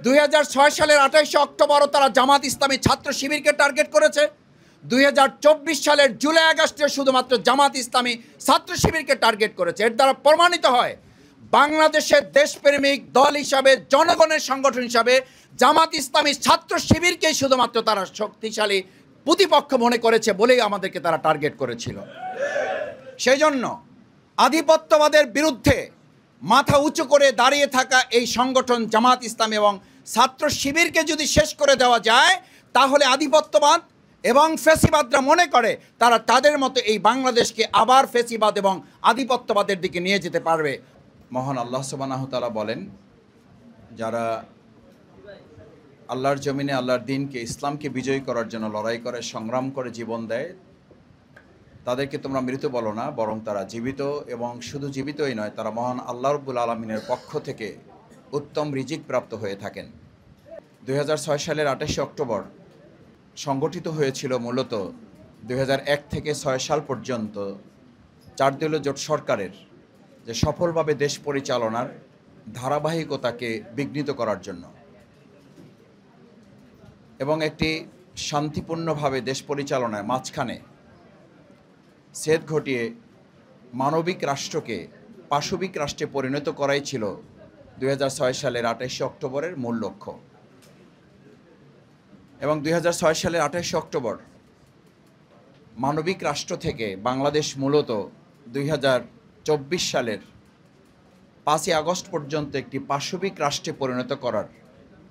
2006 সালের 28 অক্টোবরও তারা জামাত ইসলামী ছাত্র শিবিরকে টার্গেট করেছে। 2024 সালের জুলাই আগস্টে শুধুমাত্র জামাত ইসলামী ছাত্র শিবিরকে টার্গেট করেছে। এর দ্বারা প্রমাণিত হয় বাংলাদেশের দেশপ্রেমিক দল হিসাবে, জনগণের সংগঠন হিসাবে জামাত ইসলামী ছাত্র শিবিরকেই শুধুমাত্র তারা শক্তিশালী প্রতিপক্ষ মনে করেছে বলেই আমাদেরকে তারা টার্গেট করেছিল। সেই জন্য আধিপত্যবাদের বিরুদ্ধে মাথা উঁচু করে দাঁড়িয়ে থাকা এই সংগঠন জামাত ইসলামী এবং ছাত্র শিবিরকে যদি শেষ করে দেওয়া যায়, তাহলে আধিপত্যবাদ এবং ফ্যাসিবাদরা মনে করে তারা তাদের মতো এই বাংলাদেশকে আবার ফ্যাসিবাদ এবং আধিপত্যবাদের দিকে নিয়ে যেতে পারবে। মহান আল্লাহ সুবহানাহু ওয়া তাআলা বলেন, যারা আল্লাহর জমিনে আল্লাহর দ্বীনকে, ইসলামকে বিজয়ী করার জন্য লড়াই করে, সংগ্রাম করে জীবন দেয়, তাদেরকে তোমরা মৃত বলো না, বরং তারা জীবিত, এবং শুধু জীবিতই নয়, তারা মহান আল্লাহ রাব্বুল আলামিনের পক্ষ থেকে উত্তম রিজিক প্রাপ্ত হয়ে থাকেন। 2006 সালের 28 অক্টোবর সংগঠিত হয়েছিল মূলত 2001 থেকে 6 সাল পর্যন্ত 4 দলীয় জোট সরকারের যে সফলভাবে দেশ পরিচালনার ধারাবাহিকতাকে বিঘ্নিত করার জন্য এবং একটি শান্তিপূর্ণভাবে দেশ পরিচালনায় মাঝখানে ছেদ ঘটিয়ে মানবিক রাষ্ট্রকে পাশবিক রাষ্ট্রে পরিণত করাই ছিল 2006 সালের 28 অক্টোবরের মূল লক্ষ্য। এবং 2006 সালের 28 অক্টোবর মানবিক রাষ্ট্র থেকে বাংলাদেশ মূলত 2024 সালের 5ই আগস্ট পর্যন্ত একটি পাশবিক রাষ্ট্রে পরিণত করার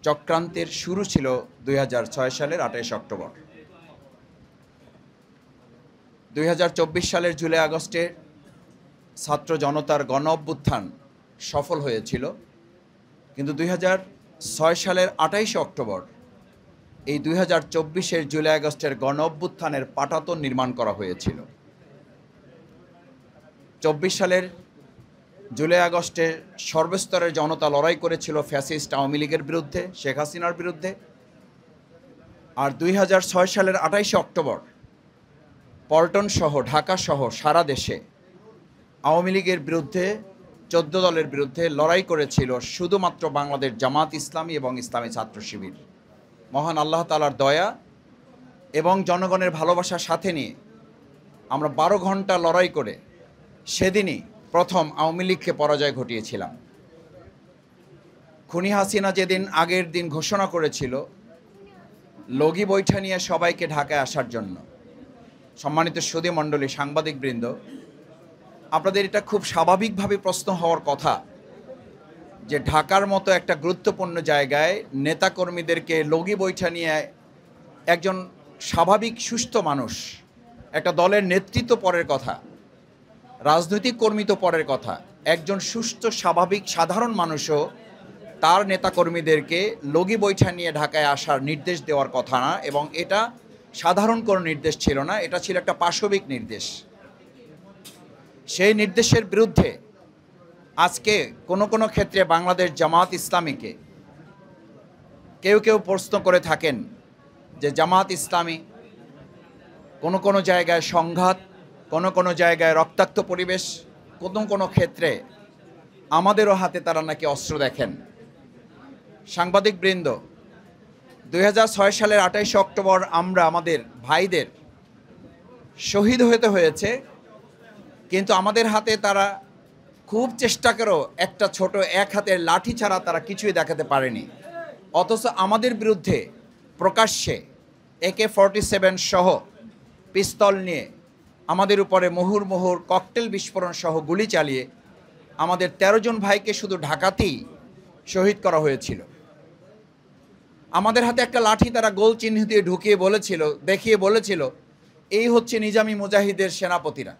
চক্রান্তের শুরু ছিল 2006 সালের 28 অক্টোবর। 2024 সালের জুলাই আগস্টে ছাত্র জনতার গণ অভ্যুত্থান সফল হয়েছিল, কিন্তু 2006 সালের 28 অক্টোবর এই 2024-এর জুলাই আগস্টের গণ অভ্যুত্থানের পাটাতন নির্মাণ করা হয়েছিল। 24 সালের জুলাই আগস্টে সর্বস্তরের জনতা লড়াই করেছিল ফ্যাসিস্ট আওয়ামী লীগের বিরুদ্ধে, শেখ হাসিনার বিরুদ্ধে। আর 2006 সালের 28 অক্টোবর পল্টন সহ, ঢাকা সহ সারা দেশে আওয়ামী লীগের বিরুদ্ধে 14 দলের বিরুদ্ধে লড়াই করেছিল শুধুমাত্র বাংলাদেশ জামাত ইসলামী এবং ইসলামী ছাত্র শিবির। মহান আল্লাহ তাআলার দয়া এবং জনগণের ভালোবাসার সাথে নিয়ে আমরা 12 ঘন্টা লড়াই করে সেদিনই প্রথম আওয়ামী লীগকে পরাজয় ঘটিয়েছিলাম। খুনি হাসিনা যেদিন আগের দিন ঘোষণা করেছিল লগি বৈঠা নিয়ে সবাইকে ঢাকায় আসার জন্য, সম্মানিত সুধী মণ্ডলী, সাংবাদিকবৃন্দ, আপনাদের এটা খুব স্বাভাবিকভাবে প্রশ্ন হওয়ার কথা যে ঢাকার মতো একটা গুরুত্বপূর্ণ জায়গায় নেতাকর্মীদেরকে লগি বৈঠা নিয়ে একজন স্বাভাবিক সুস্থ মানুষ, একটা দলের নেতৃত্ব পরের কথা, রাজনৈতিক কর্মী তো পরের কথা, একজন সুস্থ স্বাভাবিক সাধারণ মানুষও তার নেতাকর্মীদেরকে লগি বৈঠা নিয়ে ঢাকায় আসার নির্দেশ দেওয়ার কথা না, এবং এটা সাধারণ কোনো নির্দেশ ছিল না, এটা ছিল একটা পাশবিক নির্দেশ। সেই নির্দেশের বিরুদ্ধে আজকে কোনো ক্ষেত্রে বাংলাদেশ জামাত ইসলামীকে কেউ কেউ প্রশ্ন করে থাকেন যে জামাত ইসলামী কোনো জায়গায় সংঘাত, কোনো জায়গায় রক্তাক্ত পরিবেশ, কোনো ক্ষেত্রে আমাদেরও হাতে তারা নাকি অস্ত্র দেখেন। সাংবাদিকবৃন্দ, 2006 সালের 28 অক্টোবর আমরা আমাদের ভাইদের শহীদ হতে হয়েছে, কিন্তু আমাদের হাতে তারা খুব চেষ্টা করেও একটা ছোট এক হাতের লাঠি ছাড়া তারা কিছুই দেখাতে পারেনি। অথচ আমাদের বিরুদ্ধে প্রকাশ্যে AK-47 সহ পিস্তল নিয়ে আমাদের উপরে মুহুর্মুহুর ককটেল বিস্ফোরণ সহ গুলি চালিয়ে আমাদের 13 জন ভাইকে শুধু ঢাকাতেই শহীদ করা হয়েছিল। আমাদের হাতে একটা লাঠি তারা গোল চিহ্ন দিয়ে দেখিয়ে বলেছিল এই হচ্ছে নিজামী মুজাহিদের সেনাপতিরা।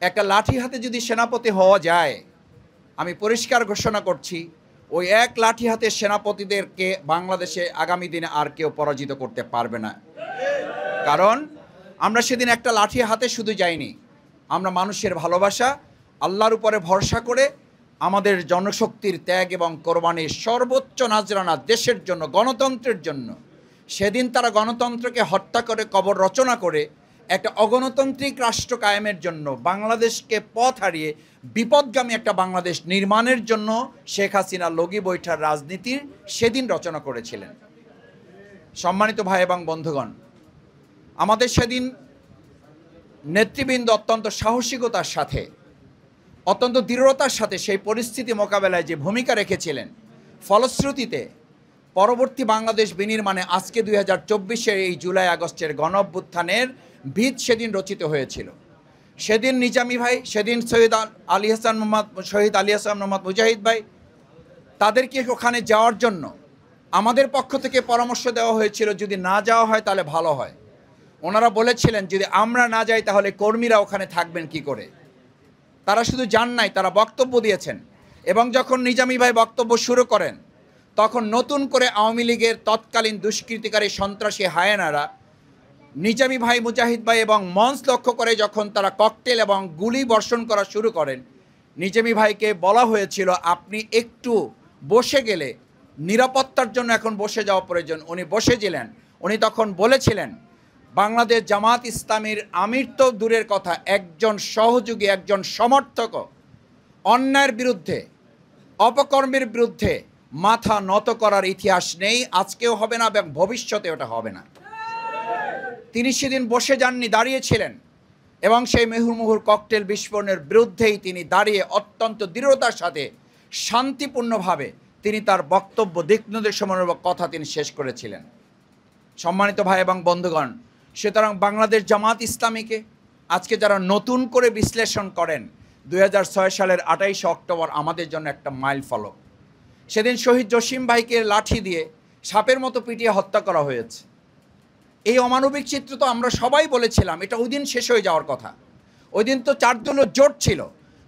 একটা লাঠি হাতে যদি সেনাপতি হওয়া যায়, আমি পরিষ্কার ঘোষণা করছি ওই এক লাঠি হাতে সেনাপতিদেরকে বাংলাদেশে আগামী দিনে আর কেউ পরাজিত করতে পারবে না। কারণ আমরা সেদিন একটা লাঠি হাতে শুধু যাইনি, আমরা মানুষের ভালোবাসা, আল্লাহর উপরে ভরসা করে আমাদের জনশক্তির ত্যাগ এবং কোরবানির সর্বোচ্চ নাজরানা দেশের জন্য, গণতন্ত্রের জন্য। সেদিন তারা গণতন্ত্রকে হত্যা করে কবর রচনা করে একটা অগণতান্ত্রিক রাষ্ট্র কায়েমের জন্য বাংলাদেশকে পথ হারিয়ে বিপদগামী একটা বাংলাদেশ নির্মাণের জন্য শেখ হাসিনা লগি বৈঠার রাজনীতির সেদিন রচনা করেছিলেন। সম্মানিত ভাই এবং বন্ধুগণ, আমাদের সেদিন নেতৃবৃন্দ অত্যন্ত সাহসিকতার সাথে, অত্যন্ত দৃঢ়তার সাথে সেই পরিস্থিতি মোকাবেলায় যে ভূমিকা রেখেছিলেন, ফলশ্রুতিতে পরবর্তী বাংলাদেশ বিনির্মাণে আজকে 2024-এর এই জুলাই আগস্টের গণঅভ্যুত্থানের ভিত সেদিন রচিত হয়েছিল। সেদিন নিজামী ভাই, সেদিন শহীদ আলী হাসান মোহাম্মদ মুজাহিদ ভাই, তাদেরকে ওখানে যাওয়ার জন্য আমাদের পক্ষ থেকে পরামর্শ দেওয়া হয়েছিল যদি না যাওয়া হয় তাহলে ভালো হয়। ওনারা বলেছিলেন যদি আমরা না যাই তাহলে কর্মীরা ওখানে থাকবেন কি করে। তারা শুধু যান নাই, তারা বক্তব্য দিয়েছেন। এবং যখন নিজামী ভাই বক্তব্য শুরু করেন তখন নতুন করে আওয়ামী লীগের তৎকালীন দুষ্কৃতিকারী সন্ত্রাসী হায়েনারা নিজামী ভাই, মুজাহিদ ভাই এবং মঞ্চ লক্ষ্য করে যখন তারা ককটেল এবং গুলি বর্ষণ করা শুরু করেন, নিজামী ভাইকে বলা হয়েছিল আপনি একটু বসে গেলে নিরাপত্তার জন্য এখন বসে যাওয়া প্রয়োজন। উনি বসেছিলেন। উনি তখন বলেছিলেন বাংলাদেশ জামাত ইসলামীর আমির তো দূরের কথা, একজন সহযোগী, একজন সমর্থক অন্যায়ের বিরুদ্ধে, অপকর্মের বিরুদ্ধে মাথা নত করার ইতিহাস নেই, আজকেও হবে না এবং ভবিষ্যতে ওটা হবে না। তিনি সেদিন বসে যাননি, দাঁড়িয়েছিলেন এবং সেই মুহুর্মুহুর ককটেল বিস্ফোরণের বিরুদ্ধেই তিনি দাঁড়িয়ে অত্যন্ত দৃঢ়তার সাথে শান্তিপূর্ণভাবে তিনি তার বক্তব্য দিকনির্দেশমূলক কথা তিনি শেষ করেছিলেন। সম্মানিত ভাই এবং বন্ধুগণ, সুতরাং বাংলাদেশ জামাত ইসলামীকে আজকে যারা নতুন করে বিশ্লেষণ করেন, 2006 সালের 28 অক্টোবর আমাদের জন্য একটা মাইল ফলক। সেদিন শহীদ জসিম ভাইকে লাঠি দিয়ে সাপের মতো পিটিয়ে হত্যা করা হয়েছে। এই অমানবিক চিত্র তো আমরা সবাই বলেছিলাম এটা ওই দিন শেষ হয়ে যাওয়ার কথা। ওই দিন তো 4 দলীয় জোট ছিল,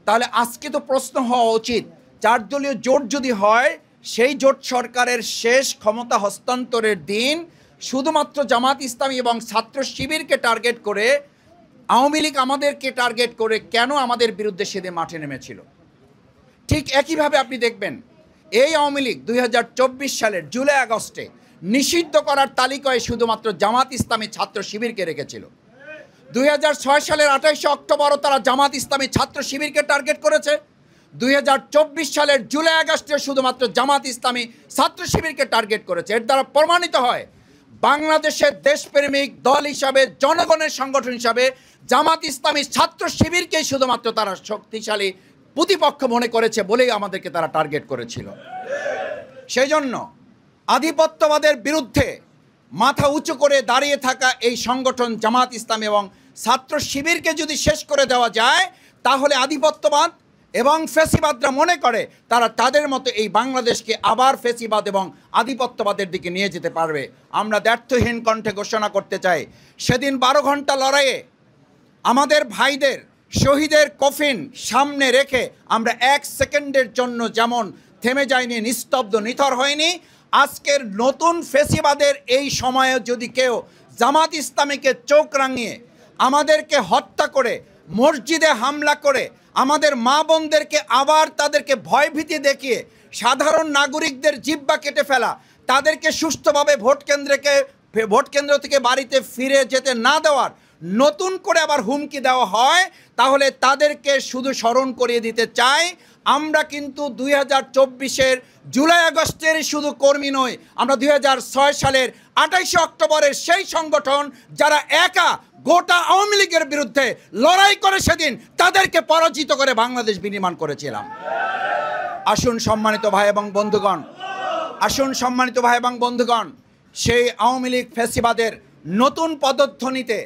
তাহলে আজকে তো প্রশ্ন হওয়া উচিত 4 দলীয় জোট যদি হয়, সেই জোট সরকারের শেষ ক্ষমতা হস্তান্তরের দিন শুধুমাত্র জামাত ইসলামী এবং ছাত্র শিবিরকে টার্গেট করে, আওয়ামী লীগ আমাদেরকে টার্গেট করে কেন আমাদের বিরুদ্ধে সেদিন মাঠে নেমেছিল। ঠিক একইভাবে আপনি দেখবেন এই আওয়ামী লীগ 2024 সালের জুলাই আগস্টে নিষিদ্ধ করার তালিকায় শুধুমাত্র জামাত ইসলামী ছাত্র শিবিরকে রেখেছিল। 2006 সালের 28 অক্টোবরও তারা জামাত ইসলামী ছাত্র শিবিরকে টার্গেট করেছে। 2024 সালের জুলাই আগস্টে শুধুমাত্র জামাত ইসলামী ছাত্র শিবিরকে টার্গেট করেছে। এর দ্বারা প্রমাণিত হয় বাংলাদেশের দেশপ্রেমিক দল হিসাবে, জনগণের সংগঠন হিসাবে জামাত ইসলামী ছাত্র শিবিরকেই শুধুমাত্র তারা শক্তিশালী প্রতিপক্ষ মনে করেছে বলেই আমাদেরকে তারা টার্গেট করেছিল। সেই জন্য আধিপত্যবাদের বিরুদ্ধে মাথা উঁচু করে দাঁড়িয়ে থাকা এই সংগঠন জামাত ইসলামী এবং ছাত্র শিবিরকে যদি শেষ করে দেওয়া যায়, তাহলে আধিপত্যবাদ এবং ফ্যাসিবাদরা মনে করে তারা তাদের মতো এই বাংলাদেশকে আবার ফ্যাসিবাদ এবং আধিপত্যবাদের দিকে নিয়ে যেতে পারবে। আমরা দ্ব্যর্থহীন কণ্ঠে ঘোষণা করতে চাই, সেদিন 12 ঘন্টা লড়াইয়ে আমাদের ভাইদের শহীদের কফিন সামনে রেখে আমরা 1 সেকেন্ডের জন্য যেমন থেমে যায়নি, নিস্তব্ধ নিথর হয়নি, আজকের নতুন ফেসিবাদের এই সময়ে যদি কেউ জামাত ইসলামীকে চোখ রাঙিয়ে আমাদেরকে হত্যা করে, মসজিদে হামলা করে, আমাদের মা বোনদেরকে আবার তাদেরকে ভয়ভীতি দেখিয়ে সাধারণ নাগরিকদের জিহ্বা কেটে ফেলা, তাদেরকে সুষ্ঠুভাবে ভোট কেন্দ্র থেকে বাড়িতে ফিরে যেতে না দেওয়ার নতুন করে আবার হুমকি দেওয়া হয়, তাহলে তাদেরকে শুধু স্মরণ করিয়ে দিতে চাই আমরা কিন্তু 2024-এর জুলাই আগস্টের শুধু কর্মী নই, আমরা 2006 সালের 28 অক্টোবরের সেই সংগঠন যারা একা গোটা আওয়ামী লীগের বিরুদ্ধে লড়াই করে সেদিন তাদেরকে পরাজিত করে বাংলাদেশ বিনির্মাণ করেছিলাম। আসুন সম্মানিত ভাই এবং বন্ধুগণ, আসুন সম্মানিত ভাই এবং বন্ধুগণ, সেই আওয়ামী লীগ ফ্যাসিবাদের নতুন পদধ্বনিতে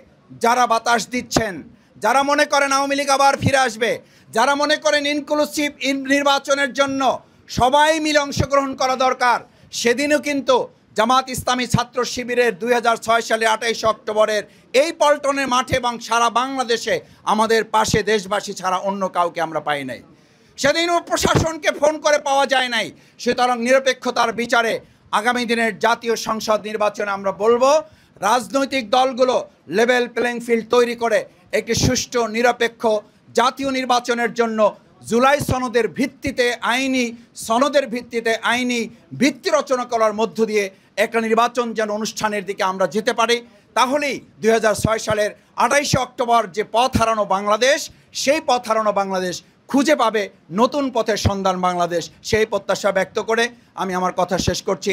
যারা বাতাস দিচ্ছেন, যারা মনে করেন আওয়ামী লীগ আবার ফিরে আসবে, যারা মনে করেন ইনক্লুসিভ নির্বাচনের জন্য সবাই মিলে অংশগ্রহণ করা দরকার, সেদিনও কিন্তু জামাত ইসলামী ছাত্র শিবিরের 2006 সালে 28 অক্টোবরের এই পল্টনের মাঠে এবং সারা বাংলাদেশে আমাদের পাশে দেশবাসী ছাড়া অন্য কাউকে আমরা পাই নাই। সেদিনও প্রশাসনকে ফোন করে পাওয়া যায় নাই। সুতরাং নিরপেক্ষতার বিচারে আগামী দিনের জাতীয় সংসদ নির্বাচনে আমরা বলবো রাজনৈতিক দলগুলো লেভেল প্লেইং ফিল্ড তৈরি করে একটি সুষ্ঠু নিরপেক্ষ জাতীয় নির্বাচনের জন্য জুলাই সনদের ভিত্তিতে আইনি ভিত্তি রচনা করার মধ্য দিয়ে একটা নির্বাচন যেন অনুষ্ঠানের দিকে আমরা যেতে পারি, তাহলেই 2006 সালের 28শে অক্টোবর যে পথ হারানো বাংলাদেশ, সেই পথ হারানো বাংলাদেশ খুঁজে পাবে নতুন পথের সন্ধান বাংলাদেশ। সেই প্রত্যাশা ব্যক্ত করে আমি আমার কথা শেষ করছি।